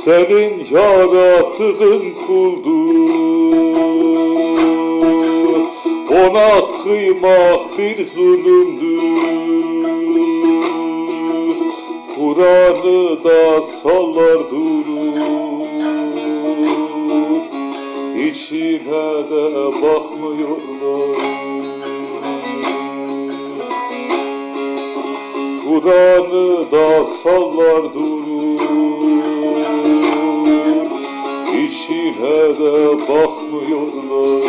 Senin yarattığın kuldur, ona kıymak bir zulümdür. Kur'an'ı da sallar durur, İçine de bakmıyorlar. Kur'an'ı da sallar durur, İçine de bakmıyorlar.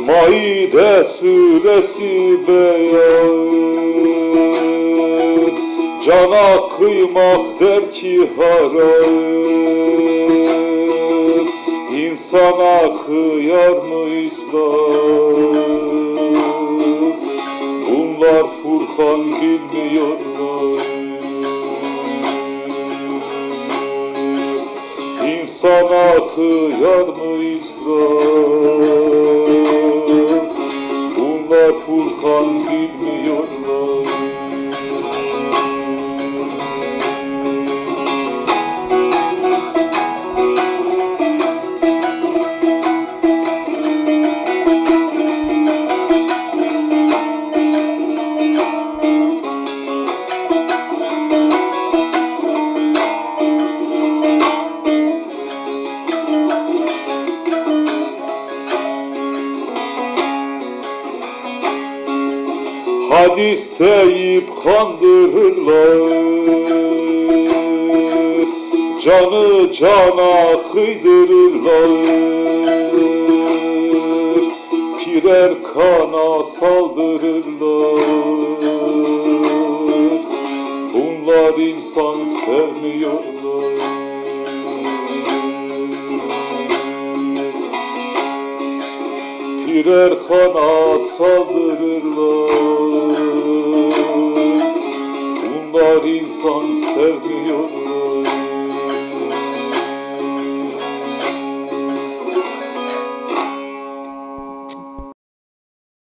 Maide suresi beyan, cana kıymak der ki haram. İnsana kıyar mı İslam? Bunlar Furkan bilmiyorlar. İnsana kıyar mı İslam? Bunlar Furkan bilmiyorlar. Hadis deyip kandırırlar, canı cana kıydırırlar, pirer kana saldırırlar. Bunlar insan sevmiyorlar. Birer kana saldırırlar. Bunlar insan sevmiyor.